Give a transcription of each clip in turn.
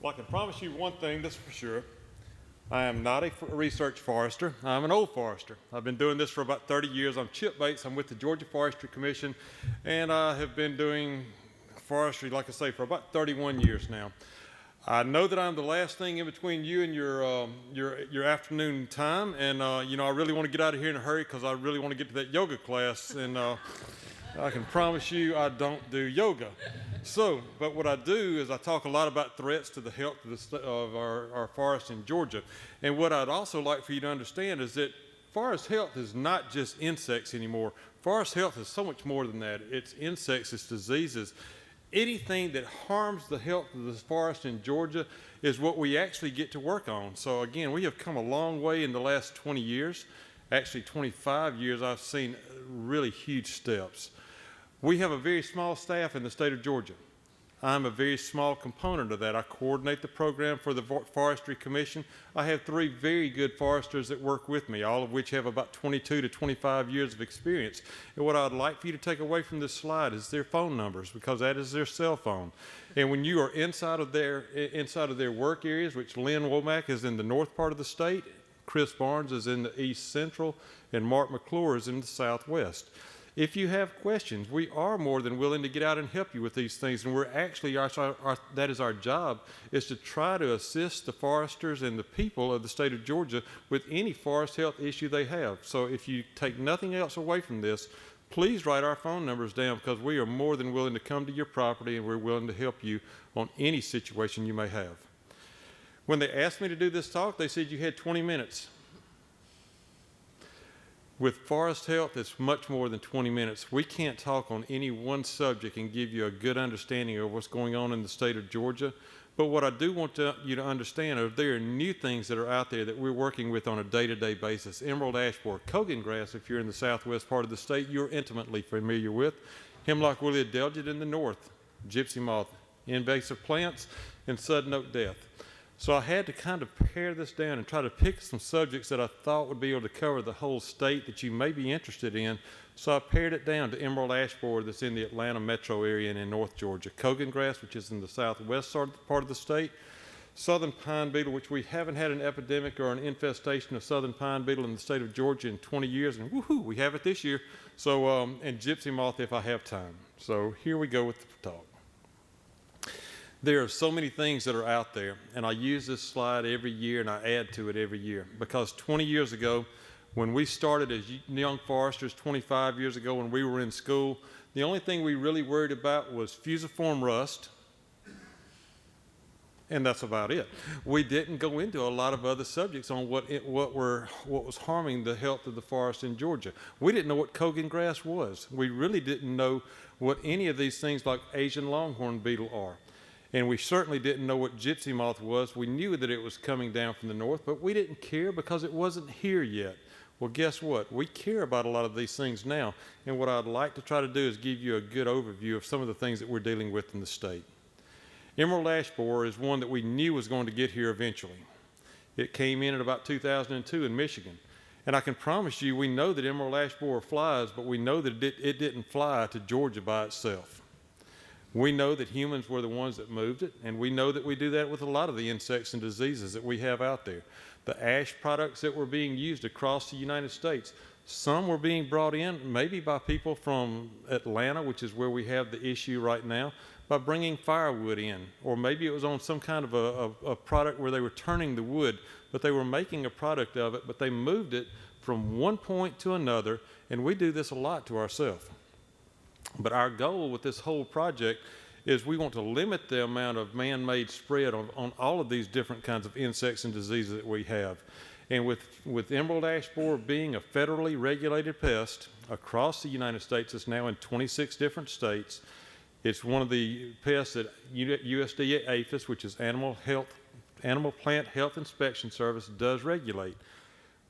Well, I can promise you one thing, that's for sure. I am not a research forester. I'm an old forester. I've been doing this for about 30 years. I'm Chip Bates. I'm with the Georgia Forestry Commission, and I have been doing forestry, like I say, for about 31 years now. I know that I'm the last thing in between you and your afternoon time, and you know, I really want to get out of here in a hurry because I really want to get to that yoga class, and I can promise you I don't do yoga. So, but what I do is I talk a lot about threats to the health of our forests in Georgia. And what I'd also like for you to understand is that forest health is not just insects anymore. Forest health is so much more than that. It's insects, it's diseases. Anything that harms the health of the forest in Georgia is what we actually get to work on. So again, we have come a long way in the last 20 years. Actually 25 years, I've seen really huge steps. We have a very small staff in the state of Georgia. I'm a very small component of that. I coordinate the program for the Forestry Commission. I have 3 very good foresters that work with me, all of which have about 22 to 25 years of experience. And what I'd like for you to take away from this slide is their phone numbers, because that is their cell phone. And when you are inside of their work areas, which Lynn Womack is in the north part of the state, Chris Barnes is in the east central, and Mark McClure is in the southwest. If you have questions, we are more than willing to get out and help you with these things. And we're actually, that is our job, is to try to assist the foresters and the people of the state of Georgia with any forest health issue they have. So if you take nothing else away from this, please write our phone numbers down, because we are more than willing to come to your property, and we're willing to help you on any situation you may have. When they asked me to do this talk, they said you had 20 minutes. With forest health, it's much more than 20 minutes. We can't talk on any one subject and give you a good understanding of what's going on in the state of Georgia. But what I do want you to understand is there are new things that are out there that we're working with on a day-to-day basis. Emerald ash borer, Kogan grass, if you're in the southwest part of the state, you're intimately familiar with. Hemlock woolly adelgid in the north, gypsy moth, invasive plants, and sudden oak death. So I had to kind of pare this down and try to pick some subjects that I thought would be able to cover the whole state that you may be interested in. So I pared it down to emerald ash borer that's in the Atlanta metro area and in North Georgia, Kogan grass, which is in the southwest part of the state, southern pine beetle, which we haven't had an epidemic or an infestation of southern pine beetle in the state of Georgia in 20 years, and woohoo, we have it this year. So, and gypsy moth if I have time. So here we go with the talk. There are so many things that are out there, and I use this slide every year and I add to it every year, because 20 years ago, when we started as young foresters, 25 years ago when we were in school, the only thing we really worried about was fusiform rust, and that's about it. We didn't go into a lot of other subjects on what was harming the health of the forest in Georgia. We didn't know what Kogan grass was. We really didn't know what any of these things like Asian longhorn beetle are. And we certainly didn't know what gypsy moth was. We knew that it was coming down from the north, but we didn't care because it wasn't here yet. Well, guess what? We care about a lot of these things now, and what I'd like to try to do is give you a good overview of some of the things that we're dealing with in the state. Emerald ash borer is one that we knew was going to get here eventually. It came in at about 2002 in Michigan. And I can promise you, we know that emerald ash borer flies, but we know that it didn't fly to Georgia by itself. We know that humans were the ones that moved it, and we know that we do that with a lot of the insects and diseases that we have out there. The ash products that were being used across the United States, some were being brought in maybe by people from Atlanta, which is where we have the issue right now, by bringing firewood in, or maybe it was on some kind of a product where they were turning the wood, but they were making a product of it, but they moved it from one point to another, and we do this a lot to ourselves. But our goal with this whole project is we want to limit the amount of man-made spread on all of these different kinds of insects and diseases that we have. And with emerald ash borer being a federally regulated pest across the United States, it's now in 26 different states. It's one of the pests that USDA APHIS, which is Animal Plant Health Inspection Service, does regulate.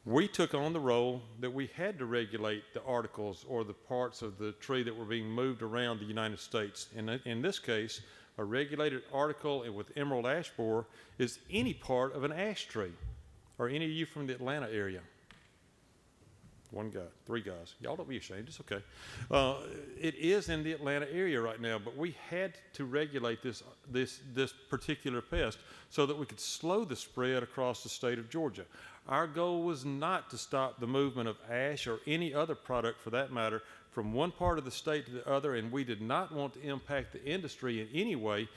We took on the role that we had to regulate the articles or the parts of the tree that were being moved around the United States. In this case, a regulated article with emerald ash borer is any part of an ash tree. Are any of you from the Atlanta area? One guy, three guys. Y'all don't be ashamed, it's okay. It is in the Atlanta area right now, but we had to regulate this particular pest so that we could slow the spread across the state of Georgia. Our goal was not to stop the movement of ash or any other product for that matter from one part of the state to the other, and we did not want to impact the industry in any way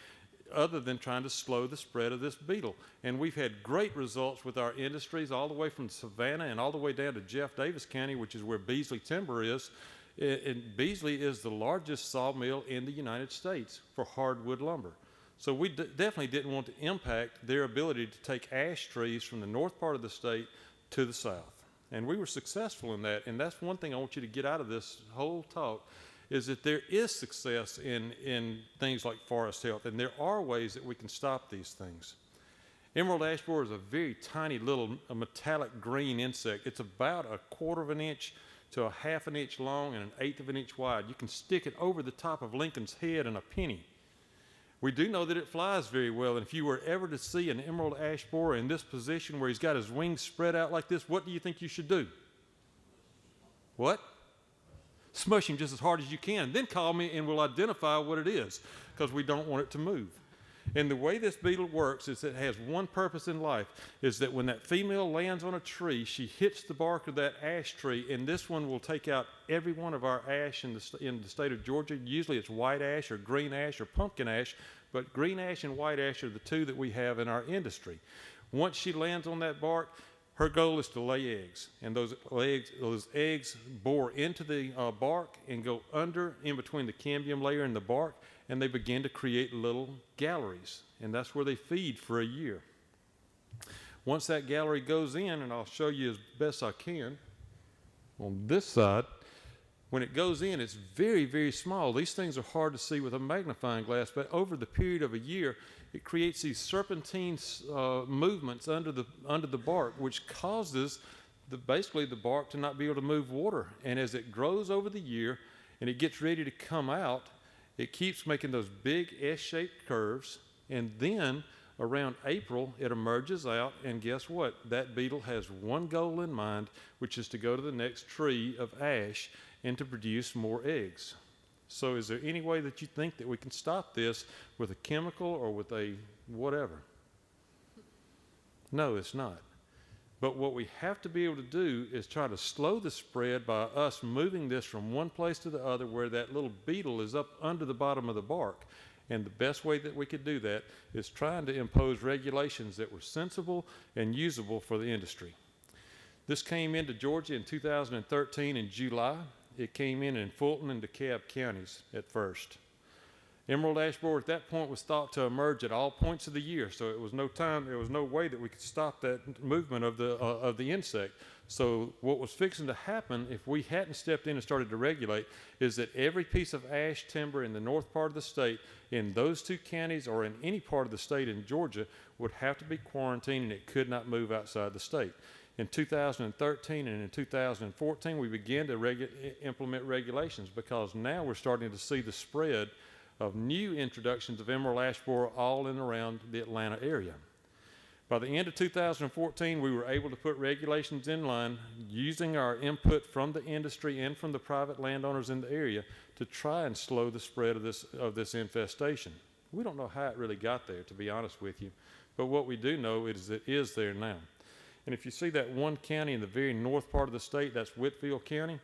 other than trying to slow the spread of this beetle. And we've had great results with our industries all the way from Savannah and all the way down to Jeff Davis County, which is where Beasley Timber is. And Beasley is the largest sawmill in the United States for hardwood lumber. So we definitely didn't want to impact their ability to take ash trees from the north part of the state to the south. And we were successful in that. And that's one thing I want you to get out of this whole talk, is that there is success in things like forest health, and there are ways that we can stop these things. Emerald ash borer is a very tiny little metallic green insect. It's about 1/4 of an inch to 1/2 an inch long and 1/8 of an inch wide. You can stick it over the top of Lincoln's head in a penny. We do know that it flies very well, and if you were ever to see an emerald ash borer in this position where he's got his wings spread out like this, what do you think you should do? What? Smush him just as hard as you can. Then call me and we'll identify what it is, because we don't want it to move. And the way this beetle works is it has one purpose in life, is that when that female lands on a tree, she hits the bark of that ash tree, and this one will take out every one of our ash in the state of Georgia. Usually it's white ash or green ash or pumpkin ash, but green ash and white ash are the two that we have in our industry. Once she lands on that bark, her goal is to lay eggs, and those eggs bore into the bark and go under in between the cambium layer and the bark, and they begin to create little galleries, and that's where they feed for a year. Once that gallery goes in, and I'll show you as best I can on this side, when it goes in, it's very, very small. These things are hard to see with a magnifying glass, but over the period of a year, it creates these serpentine movements under the bark, which causes basically the bark to not be able to move water. And as it grows over the year and it gets ready to come out, it keeps making those big S-shaped curves, and then around April it emerges out, and guess what? That beetle has one goal in mind, which is to go to the next tree of ash and to produce more eggs. So is there any way that you think that we can stop this with a chemical or with a whatever? No, it's not. But what we have to be able to do is try to slow the spread by us moving this from one place to the other where that little beetle is up under the bottom of the bark. And the best way that we could do that is trying to impose regulations that were sensible and usable for the industry. This came into Georgia in 2013 in July. It came in Fulton and DeKalb counties at first. Emerald ash borer at that point was thought to emerge at all points of the year, so there was no way that we could stop that movement of the insect. So what was fixing to happen if we hadn't stepped in and started to regulate is that every piece of ash timber in the north part of the state, in those two counties or in any part of the state in Georgia, would have to be quarantined, and it could not move outside the state. In 2013 and in 2014, we began to implement regulations, because now we're starting to see the spread of new introductions of emerald ash borer all in and around the Atlanta area. By the end of 2014, we were able to put regulations in line using our input from the industry and from the private landowners in the area to try and slow the spread of this infestation. We don't know how it really got there, to be honest with you, but what we do know is it is there now. And if you see that one county in the very north part of the state, that's Whitfield County,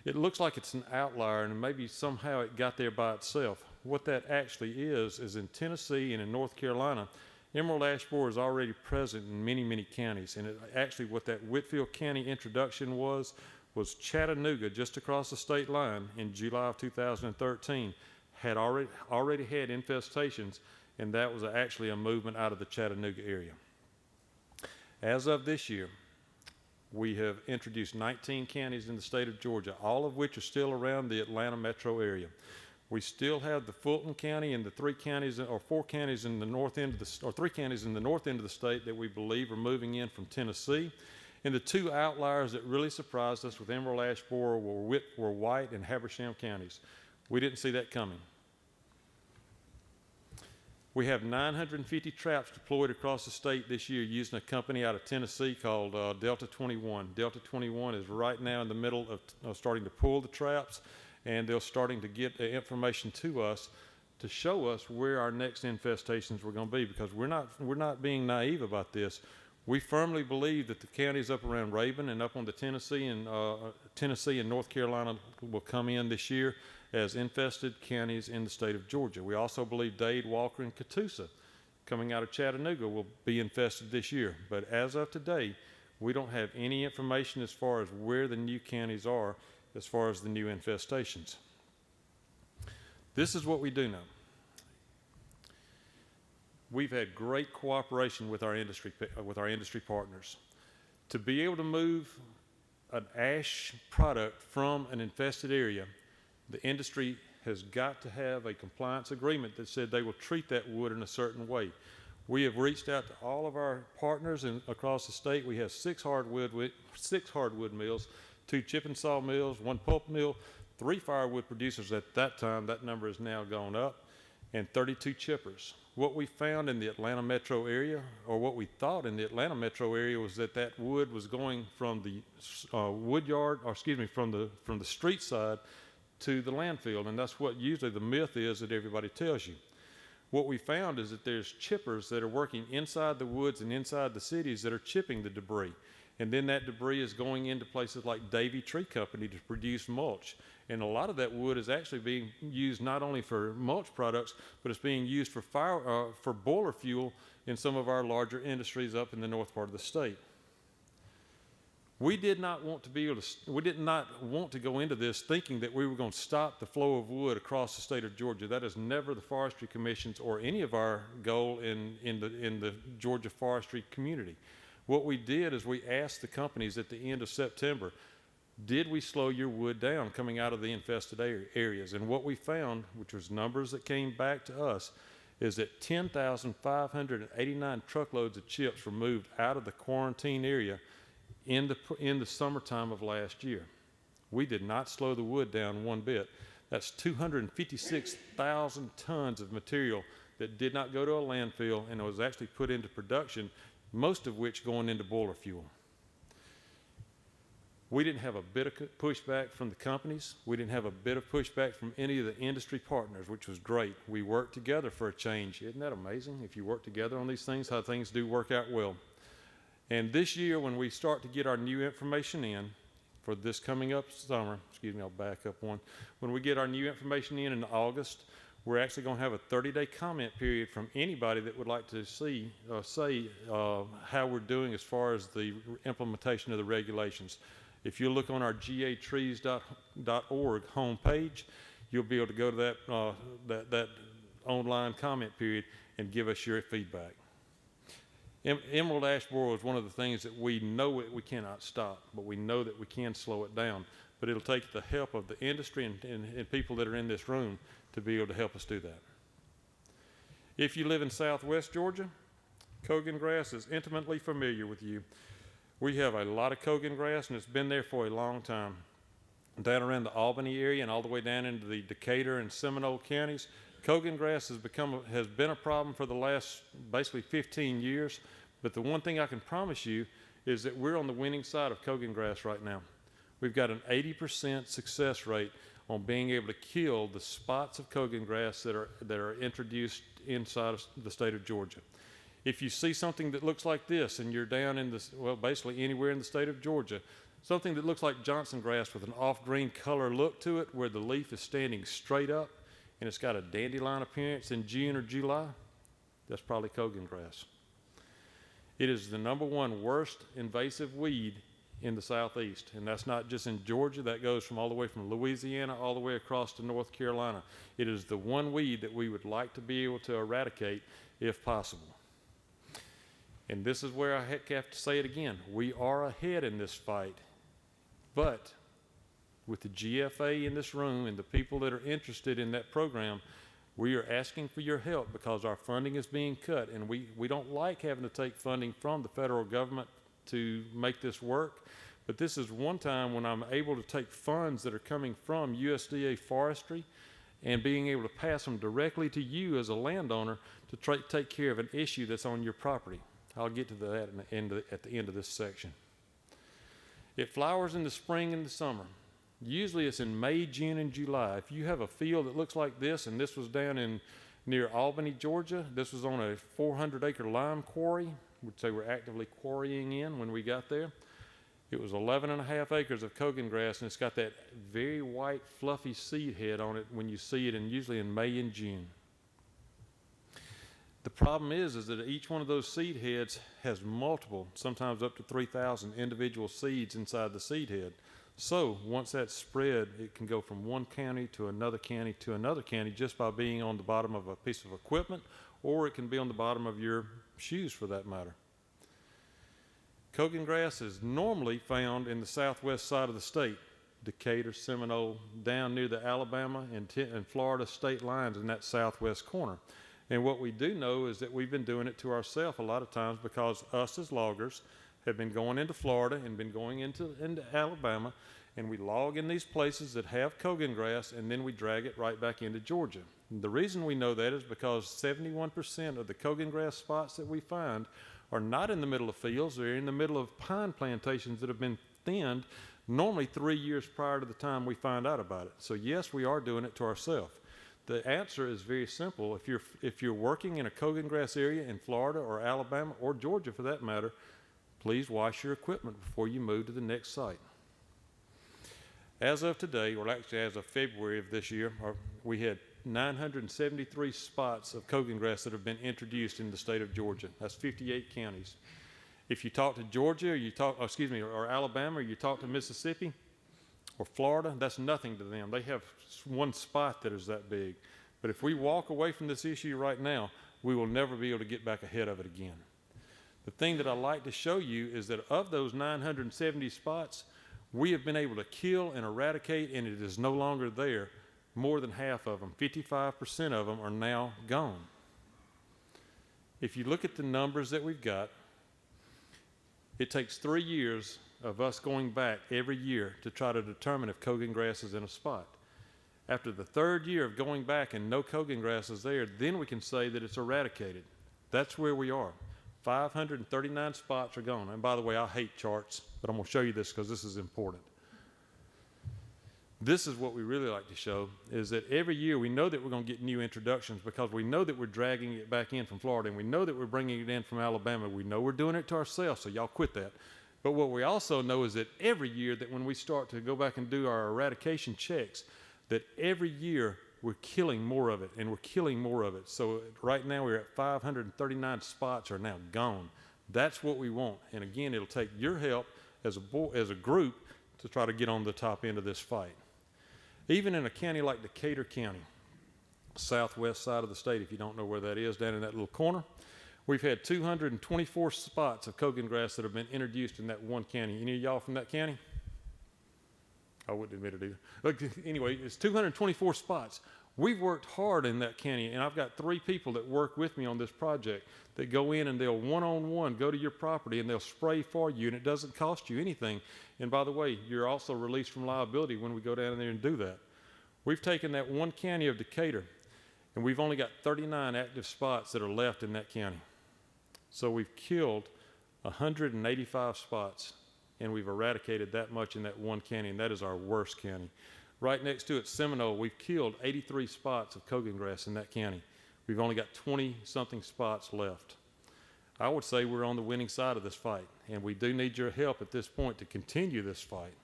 it looks like it's an outlier, and maybe somehow it got there by itself. What that actually is in Tennessee and in North Carolina, emerald ash borer is already present in many, many counties. And actually what that Whitfield County introduction was Chattanooga, just across the state line in July of 2013, had already had infestations, and that was actually a movement out of the Chattanooga area. As of this year, we have introduced 19 counties in the state of Georgia, all of which are still around the Atlanta metro area. We still have the Fulton County and the three counties in the north end of the state that we believe are moving in from Tennessee. And the two outliers that really surprised us with emerald ash borer were White and Habersham counties. We didn't see that coming. We have 950 traps deployed across the state this year using a company out of Tennessee called Delta 21. Delta 21 is right now in the middle of starting to pull the traps, and they're starting to get information to us to show us where our next infestations were going to be, because we're not being naive about this. We firmly believe that the counties up around Raven and up on the Tennessee and North Carolina will come in this year as infested counties in the state of Georgia. We also believe Dade, Walker, and Catoosa, coming out of Chattanooga, will be infested this year. But as of today, we don't have any information as far as where the new counties are as far as the new infestations. This is what we do know. We've had great cooperation with our industry partners. To be able to move an ash product from an infested area, the industry has got to have a compliance agreement that said they will treat that wood in a certain way. We have reached out to all of our partners across the state. We have six hardwood mills, 2 chip and saw mills, 1 pulp mill, 3 firewood producers at that time. That number has now gone up, and 32 chippers. What we found in the Atlanta metro area, or what we thought in the Atlanta metro area, was that wood was going from the from the street side to the landfill, and that's what usually the myth is that everybody tells you. What we found is that there's chippers that are working inside the woods and inside the cities that are chipping the debris, and then that debris is going into places like Davy Tree Company to produce mulch. And a lot of that wood is actually being used not only for mulch products, but it's being used for boiler fuel in some of our larger industries up in the north part of the state. We did not want to go into this thinking that we were going to stop the flow of wood across the state of Georgia. That is never the Forestry Commission's or any of our goal in the Georgia forestry community. What we did is we asked the companies at the end of September, did we slow your wood down coming out of the infested areas? And what we found, which was numbers that came back to us, is that 10,589 truckloads of chips were moved out of the quarantine area in the summertime of last year. We did not slow the wood down one bit. That's 256,000 tons of material that did not go to a landfill and was actually put into production, most of which going into boiler fuel. We didn't have a bit of pushback from the companies. We didn't have a bit of pushback from any of the industry partners, which was great. We worked together for a change. Isn't that amazing? If you work together on these things, how things do work out well. And this year, when we start to get our new information in for this coming up summer, excuse me, I'll back up one. When we get our new information in August, we're actually going to have a 30-day comment period from anybody that would like to say how we're doing as far as the implementation of the regulations. If you look on our gatrees.org homepage, you'll be able to go to that online comment period and give us your feedback. Emerald ash borer is one of the things that we know we cannot stop, but we know that we can slow it down. But it'll take the help of the industry and people that are in this room to be able to help us do that. If you live in Southwest Georgia, Kogan grass is intimately familiar with you. We have a lot of Kogan grass, and it's been there for a long time. Down around the Albany area and all the way down into the Decatur and Seminole counties, Kogan grass has been a problem for the last basically 15 years. But the one thing I can promise you is that we're on the winning side of Kogan grass right now. We've got an 80% success rate on being able to kill the spots of Kogan grass that are introduced inside of the state of Georgia. If you see something that looks like this and you're down in basically anywhere in the state of Georgia, something that looks like Johnson grass with an off-green color look to it where the leaf is standing straight up and it's got a dandelion appearance in June or July, that's probably Kogan grass. It is the #1 worst invasive weed in the southeast, and that's not just in Georgia. That goes from all the way from Louisiana all the way across to North Carolina. It is the one weed that we would like to be able to eradicate if possible. And this is where I have to say it again. We are ahead in this fight, but with the GFA in this room and the people that are interested in that program, we are asking for your help because our funding is being cut, and we don't like having to take funding from the federal government to make this work. But this is one time when I'm able to take funds that are coming from USDA Forestry and being able to pass them directly to you as a landowner to take care of an issue that's on your property. I'll get to that at the end of this section. It flowers in the spring and the summer. Usually it's in May, June, and July. If you have a field that looks like this, and this was down near Albany, Georgia, this was on a 400-acre lime quarry, which they were actively quarrying in when we got there. It was 11.5 acres of Kogan grass, and it's got that very white, fluffy seed head on it when you see it, and usually in May and June. The problem is that each one of those seed heads has multiple, sometimes up to 3,000 individual seeds inside the seed head. So once that's spread, it can go from one county to another county to another county just by being on the bottom of a piece of equipment, or it can be on the bottom of your shoes for that matter. Kogan grass is normally found in the southwest side of the state, Decatur, Seminole, down near the Alabama and Florida state lines in that southwest corner. And what we do know is that we've been doing it to ourselves a lot of times because us as loggers have been going into Florida and been going into Alabama, and we log in these places that have Kogan grass, and then we drag it right back into Georgia. And the reason we know that is because 71% of the Kogan grass spots that we find are not in the middle of fields. They're in the middle of pine plantations that have been thinned normally 3 years prior to the time we find out about it. So yes, we are doing it to ourselves. The answer is very simple. If you're working in a Kogan grass area in Florida or Alabama or Georgia for that matter, please wash your equipment before you move to the next site. As of today, or actually as of February of this year, we had 973 spots of Kogan grass that have been introduced in the state of Georgia. That's 58 counties. If you talk to Georgia, or Alabama, or you talk to Mississippi or Florida, that's nothing to them. They have one spot that is that big. But if we walk away from this issue right now, we will never be able to get back ahead of it again. The thing that I like to show you is that of those 970 spots, we have been able to kill and eradicate, and it is no longer there. More than half of them, 55% of them, are now gone. If you look at the numbers that we've got, it takes 3 years of us going back every year to try to determine if Kogan grass is in a spot. After the 3rd year of going back and no Kogan grass is there, then we can say that it's eradicated. That's where we are. 539 spots are gone. And by the way, I hate charts, but I'm going to show you this because this is important. This is what we really like to show, is that every year we know that we're going to get new introductions because we know that we're dragging it back in from Florida, and we know that we're bringing it in from Alabama. We know we're doing it to ourselves, so y'all quit that. But what we also know is that every year that when we start to go back and do our eradication checks, that every year we're killing more of it, and we're killing more of it. So right now we're at 539 spots are now gone. That's what we want. And again, it'll take your help as a group to try to get on the top end of this fight. Even in a county like Decatur County, southwest side of the state, if you don't know where that is, down in that little corner, we've had 224 spots of Kogan grass that have been introduced in that one county. Any of y'all from that county? I wouldn't admit it either. Look, anyway, it's 224 spots. We've worked hard in that county, and I've got 3 people that work with me on this project that go in and they'll one-on-one go to your property and they'll spray for you, and it doesn't cost you anything. And by the way, you're also released from liability when we go down there and do that. We've taken that one county of Decatur, and we've only got 39 active spots that are left in that county. So we've killed 185 spots, and we've eradicated that much in that one county, and that is our worst county. Right next to it, Seminole, we've killed 83 spots of Kogan grass in that county. We've only got 20-something spots left. I would say we're on the winning side of this fight, and we do need your help at this point to continue this fight.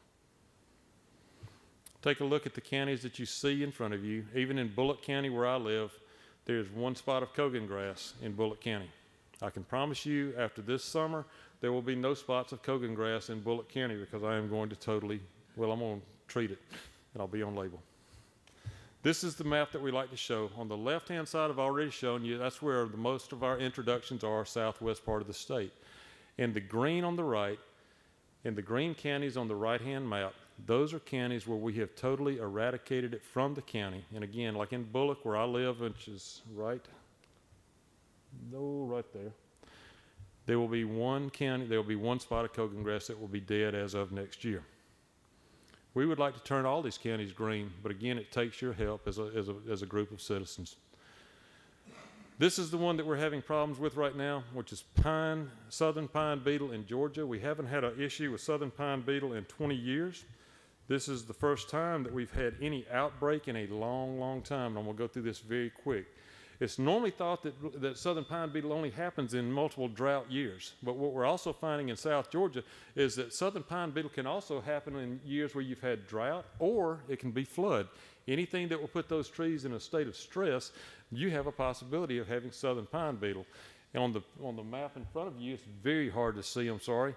Take a look at the counties that you see in front of you. Even in Bullock County, where I live, there's 1 spot of Kogan grass in Bullock County. I can promise you after this summer, there will be no spots of Kogan grass in Bullock County because I am going to I'm going to treat it, and I'll be on label. This is the map that we like to show. On the left-hand side, I've already shown you, that's where most of our introductions are, southwest part of the state. And the green on the right, and the green counties on the right-hand map, those are counties where we have totally eradicated it from the county. And again, like in Bullock, where I live, which is right there, there will be 1 county, there will be 1 spot of Kogan grass that will be dead as of next year. We would like to turn all these counties green, but again, it takes your help as a group of citizens. This is the one that we're having problems with right now, which is southern pine beetle in Georgia. We haven't had an issue with southern pine beetle in 20 years. This is the first time that we've had any outbreak in a long, long time, and I'm gonna go through this very quick. It's normally thought that southern pine beetle only happens in multiple drought years, but what we're also finding in South Georgia is that southern pine beetle can also happen in years where you've had drought, or it can be flood. Anything that will put those trees in a state of stress, you have a possibility of having southern pine beetle. And on the map in front of you, it's very hard to see, I'm sorry,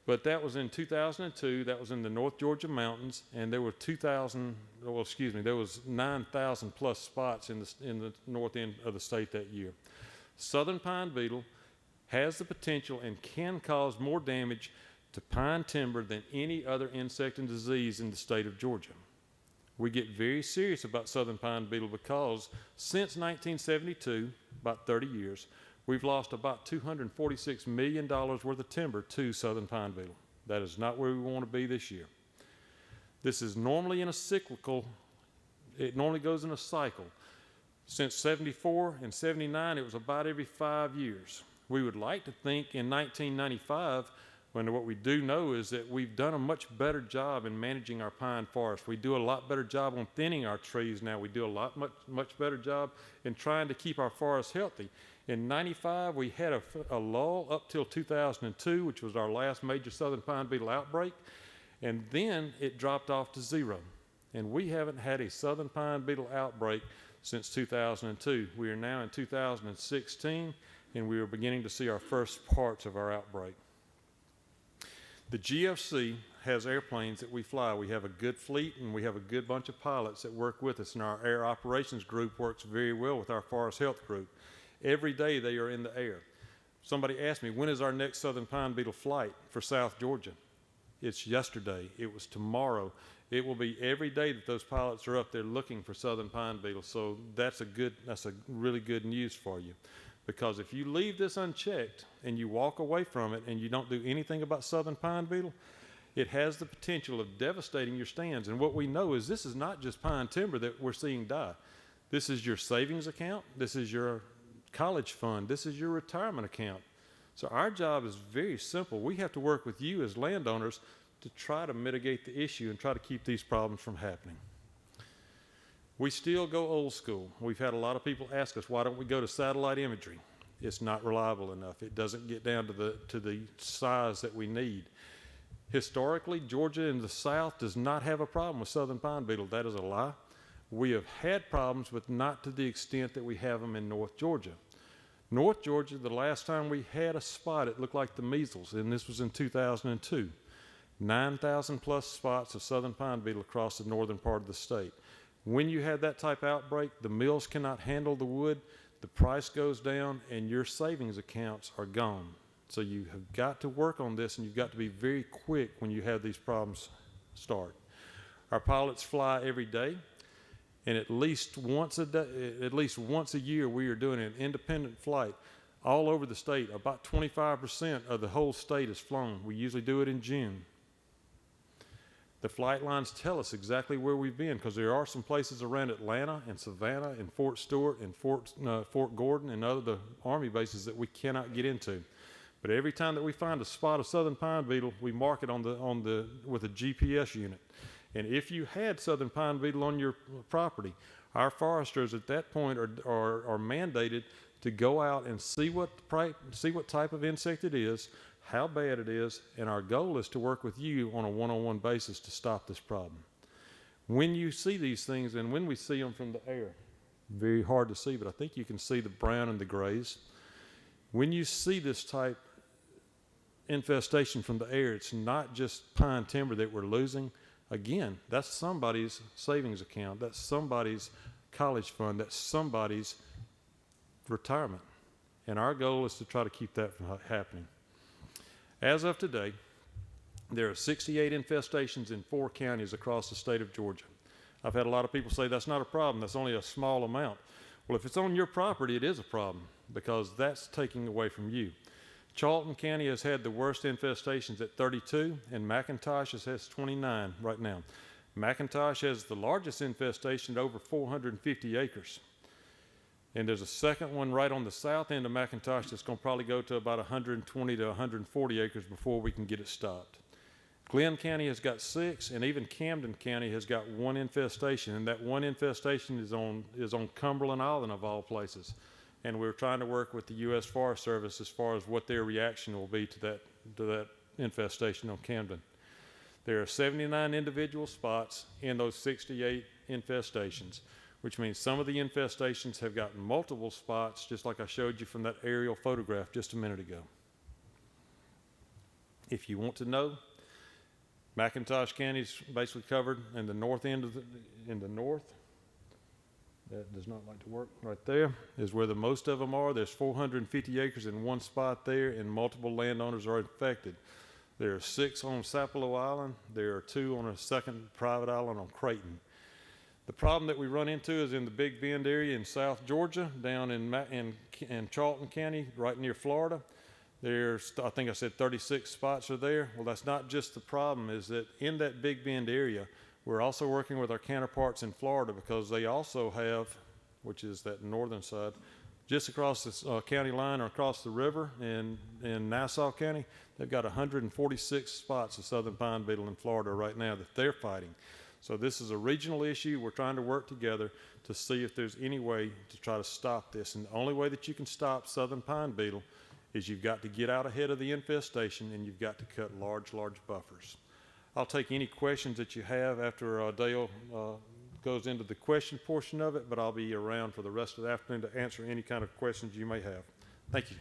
but that was in 2002. That was in the North Georgia mountains, and there were there was 9,000 plus spots in the north end of the state that year. Southern pine beetle has the potential and can cause more damage to pine timber than any other insect and disease in the state of Georgia. We get very serious about southern pine beetle because since 1972, about 30 years, we've lost about $246 million worth of timber to southern pine beetle. That is not where we want to be this year. This is normally in a cyclical, it normally goes in a cycle. Since 74 and 79, it was about every 5 years. We would like to think in 1995, when what we do know is that we've done a much better job in managing our pine forest. We do a lot better job on thinning our trees now. We do a much better job in trying to keep our forests healthy. In 95, we had a lull up till 2002, which was our last major southern pine beetle outbreak, and then it dropped off to zero. And we haven't had a southern pine beetle outbreak since 2002. We are now in 2016, and we are beginning to see our first parts of our outbreak. The GFC has airplanes that we fly. We have a good fleet, and we have a good bunch of pilots that work with us, and our air operations group works very well with our forest health group. Every day they are in the air. Somebody asked me, when is our next southern pine beetle flight for South Georgia? It's yesterday. It was tomorrow. It will be every day that those pilots are up there looking for southern pine beetle. So that's a really good news for you. Because if you leave this unchecked and you walk away from it and you don't do anything about southern pine beetle, it has the potential of devastating your stands. And what we know is this is not just pine timber that we're seeing die. This is your savings account. This is your college fund. This is your retirement account. So our job is very simple. We have to work with you as landowners to try to mitigate the issue and try to keep these problems from happening. We still go old school. We've had a lot of people ask us, why don't we go to satellite imagery? It's not reliable enough. It doesn't get down to the size that we need. Historically, Georgia in the south does not have a problem with southern pine beetle. That is a lie. We have had problems, but not to the extent that we have them in North Georgia. North Georgia, the last time we had a spot, it looked like the measles, and this was in 2002. 9,000 plus spots of southern pine beetle across the northern part of the state. When you have that type of outbreak, the mills cannot handle the wood, the price goes down, and your savings accounts are gone. So you have got to work on this, and you've got to be very quick when you have these problems start. Our pilots fly every day, and at least once a year, we are doing an independent flight all over the state. About 25% of the whole state is flown. We usually do it in June. The flight lines tell us exactly where we've been, because there are some places around Atlanta and Savannah and Fort Stewart and Fort Gordon and other Army bases that we cannot get into. But every time that we find a spot of southern pine beetle, we mark it with a GPS unit. And if you had southern pine beetle on your property, our foresters at that point are mandated to go out and see what type of insect it is, how bad it is, and our goal is to work with you on a one-on-one basis to stop this problem. When you see these things, and when we see them from the air, very hard to see, but I think you can see the brown and the grays. When you see this type infestation from the air, it's not just pine timber that we're losing. Again, that's somebody's savings account, that's somebody's college fund, that's somebody's retirement. And our goal is to try to keep that from happening. As of today, there are 68 infestations in 4 counties across the state of Georgia. I've had a lot of people say that's not a problem, that's only a small amount. Well, if it's on your property, it is a problem, because that's taking away from you. Charlton County has had the worst infestations at 32, and McIntosh has 29 right now. McIntosh has the largest infestation at over 450 acres. And there's a second one right on the south end of McIntosh that's going to probably go to about 120 to 140 acres before we can get it stopped. Glenn County has got 6, and even Camden County has got 1 infestation, and that 1 infestation is on Cumberland Island of all places. And we're trying to work with the U.S. Forest Service as far as what their reaction will be to that infestation on Camden. There are 79 individual spots in those 68 infestations, which means some of the infestations have gotten multiple spots, just like I showed you from that aerial photograph just a minute ago. If you want to know, McIntosh County is basically covered in the north end of in the north. That does not like to work. Right there is where the most of them are. There's 450 acres in one spot there, and multiple landowners are infected. There are 6 on Sapelo Island. There are 2 on a second private island on Creighton. The problem that we run into is in the Big Bend area in South Georgia, down in Charlton County, right near Florida. There's, I think I said 36 spots are there. Well, that's not just the problem, is that in that Big Bend area, we're also working with our counterparts in Florida because they also have, which is that northern side, just across the county line or across the river in Nassau County, they've got 146 spots of southern pine beetle in Florida right now that they're fighting. So this is a regional issue. We're trying to work together to see if there's any way to try to stop this. And the only way that you can stop southern pine beetle is you've got to get out ahead of the infestation, and you've got to cut large buffers. I'll take any questions that you have after Dale goes into the question portion of it, but I'll be around for the rest of the afternoon to answer any kind of questions you may have. Thank you.